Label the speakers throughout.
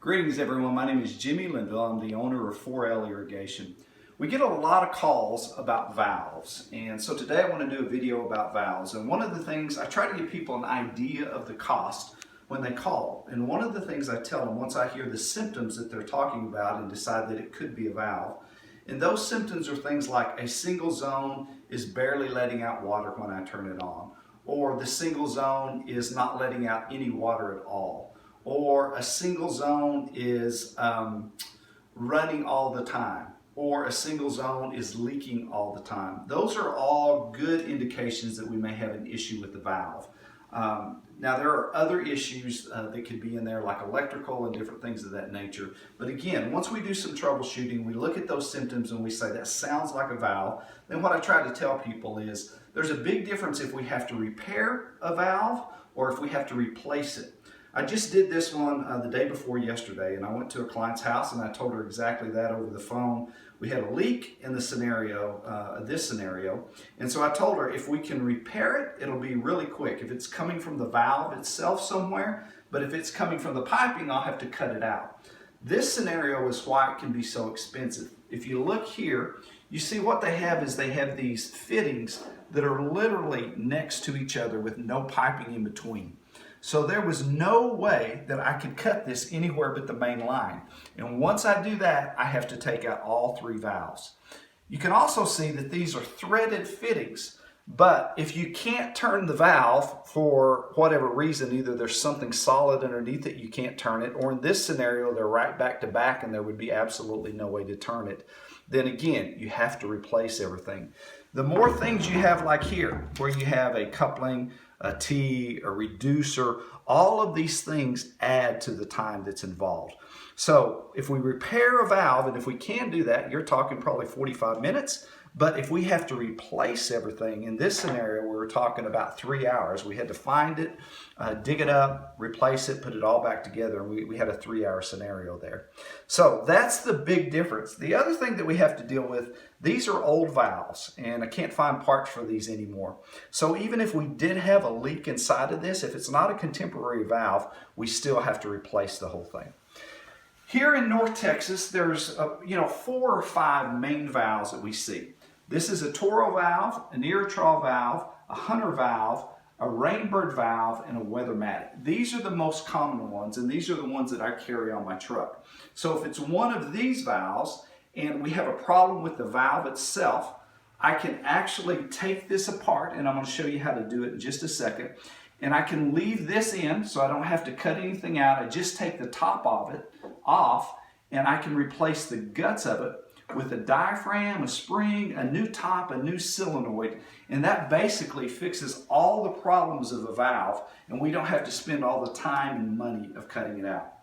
Speaker 1: Greetings everyone, my name is Jimmy Linville. I'm the owner of 4L Irrigation. We get a lot of calls about valves, and so today I want to do a video about valves. And one of the things, I try to give people an idea of the cost when they call. And one of the things I tell them once I hear the symptoms that they're talking about and decide that it could be a valve, and those symptoms are things like a single zone is barely letting out water when I turn it on, or the single zone is not letting out any water at all, or a single zone is running all the time, or a single zone is leaking all the time. Those are all good indications that we may have an issue with the valve. Now there are other issues that could be in there, like electrical and different things of that nature. But again, once we do some troubleshooting, we look at those symptoms and we say that sounds like a valve. Then what I try to tell people is there's a big difference if we have to repair a valve or if we have to replace it. I just did this one the day before yesterday, and I went to a client's house and I told her exactly that over the phone. We had a leak in the scenario, this scenario, and so I told her if we can repair it, it'll be really quick. If it's coming from the valve itself somewhere, but if it's coming from the piping, I'll have to cut it out. This scenario is why it can be so expensive. If you look here, you see what they have is they have these fittings that are literally next to each other with no piping in between. So there was no way that I could cut this anywhere but the main line. And once I do that, I have to take out all three valves. You can also see that these are threaded fittings. But if you can't turn the valve for whatever reason, either there's something solid underneath it, you can't turn it, or in this scenario, they're right back to back and there would be absolutely no way to turn it, then again, you have to replace everything. The more things you have like here, where you have a coupling, a T, a reducer, all of these things add to the time that's involved. So if we repair a valve, and if we can do that, you're talking probably 45 minutes. But if we have to replace everything, in this scenario, we were talking about 3 hours. We had to find it, dig it up, replace it, put it all back together. And we had a 3-hour scenario there. So that's the big difference. The other thing that we have to deal with, these are old valves, and I can't find parts for these anymore. So even if we did have a leak inside of this, if it's not a contemporary valve, we still have to replace the whole thing. Here in North Texas, there's 4 or 5 main valves that we see. This is a Toro valve, an Irritrol valve, a Hunter valve, a Rainbird valve, and a Weathermatic. These are the most common ones, and these are the ones that I carry on my truck. So if it's one of these valves and we have a problem with the valve itself, I can actually take this apart, and I'm going to show you how to do it in just a second. And I can leave this in so I don't have to cut anything out. I just take the top of it off, and I can replace the guts of it with a diaphragm, a spring, a new top, a new solenoid, and that basically fixes all the problems of a valve, and we don't have to spend all the time and money of cutting it out.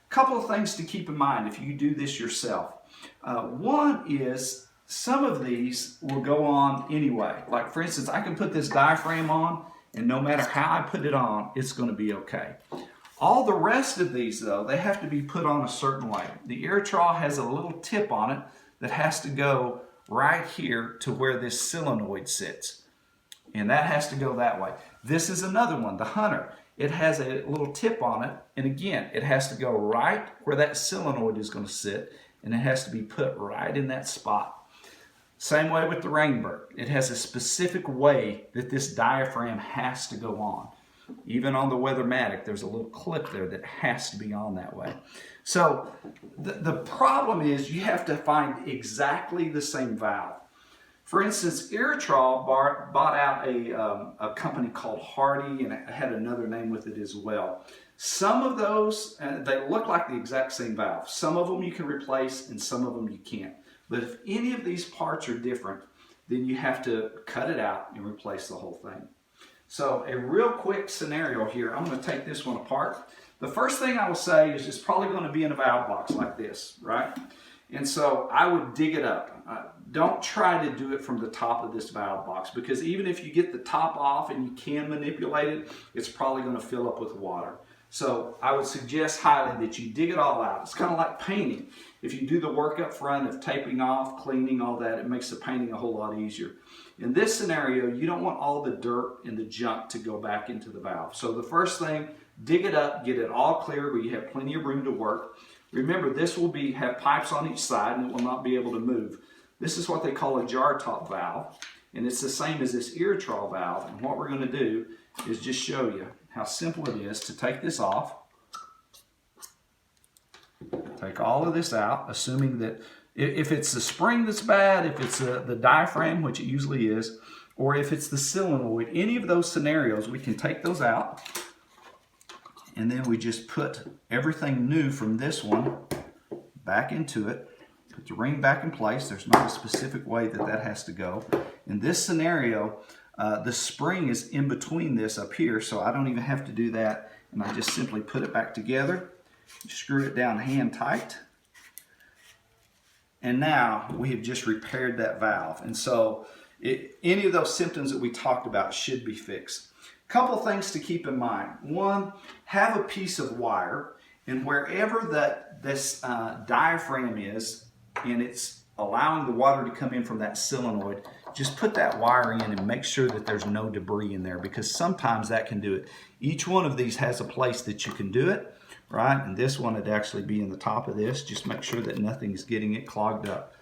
Speaker 1: A couple of things to keep in mind if you do this yourself. One is some of these will go on anyway. Like for instance, I can put this diaphragm on, and no matter how I put it on, it's going to be okay. All the rest of these, though, they have to be put on a certain way. The Irritrol has a little tip on it that has to go right here to where this solenoid sits. And that has to go that way. This is another one, the Hunter. It has a little tip on it, and again, it has to go right where that solenoid is going to sit, and it has to be put right in that spot. Same way with the Rainbird. It has a specific way that this diaphragm has to go on. Even on the Weathermatic, there's a little clip there that has to be on that way. So the problem is you have to find exactly the same valve. For instance, Irritrol bought out a company called Hardy, and it had another name with it as well. Some of those, they look like the exact same valve. Some of them you can replace and some of them you can't. But if any of these parts are different, then you have to cut it out and replace the whole thing. So a real quick scenario here, I'm going to take this one apart. The first thing I will say is it's probably going to be in a valve box like this, right? And so I would dig it up. Don't try to do it from the top of this valve box, because even if you get the top off and you can manipulate it, it's probably going to fill up with water. So I would suggest highly that you dig it all out. It's kind of like painting. If you do the work up front of taping off, cleaning, all that, it makes the painting a whole lot easier. In this scenario, you don't want all the dirt and the junk to go back into the valve. So the first thing, dig it up, get it all clear where you have plenty of room to work. Remember, this will have pipes on each side and it will not be able to move. This is what they call a jar top valve, and it's the same as this Irritrol valve. And what we're going to do is just show you how simple it is to take this off. Take all of this out, assuming that if it's the spring that's bad, if it's the diaphragm, which it usually is, or if it's the solenoid, any of those scenarios, we can take those out. And then we just put everything new from this one back into it. Put the ring back in place. There's not a specific way that has to go. In this scenario, the spring is in between this up here, so I don't even have to do that. And I just simply put it back together, screw it down hand tight. And now we have just repaired that valve. And so any of those symptoms that we talked about should be fixed. Couple things to keep in mind. One, have a piece of wire, and wherever this diaphragm is, and it's allowing the water to come in from that solenoid, just put that wire in and make sure that there's no debris in there, because sometimes that can do it. Each one of these has a place that you can do it, right? And this one would actually be in the top of this. Just make sure that nothing's getting it clogged up.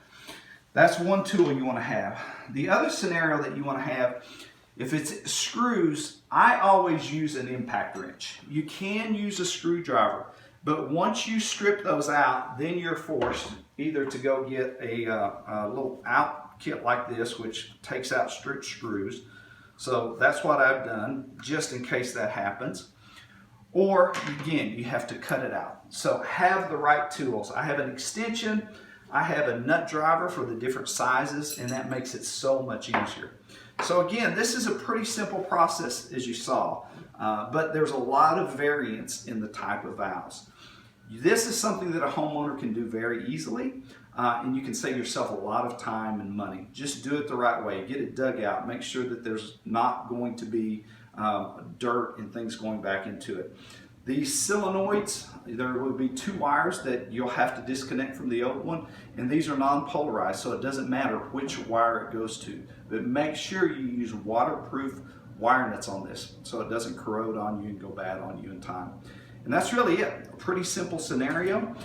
Speaker 1: That's one tool you want to have. The other scenario that you want to have, if it's screws, I always use an impact wrench. You can use a screwdriver, but once you strip those out, then you're forced either to go get a little out kit like this, which takes out strict screws. So that's what I've done, just in case that happens. Or again, you have to cut it out. So have the right tools. I have an extension, I have a nut driver for the different sizes, and that makes it so much easier. So again, this is a pretty simple process, as you saw, but there's a lot of variance in the type of valves. This is something that a homeowner can do very easily, and you can save yourself a lot of time and money. Just do it the right way. Get it dug out. Make sure that there's not going to be dirt and things going back into it. These solenoids, there will be two wires that you'll have to disconnect from the old one, and these are non-polarized, so it doesn't matter which wire it goes to. But make sure you use waterproof wire nuts on this so it doesn't corrode on you and go bad on you in time. And that's really it. A pretty simple scenario,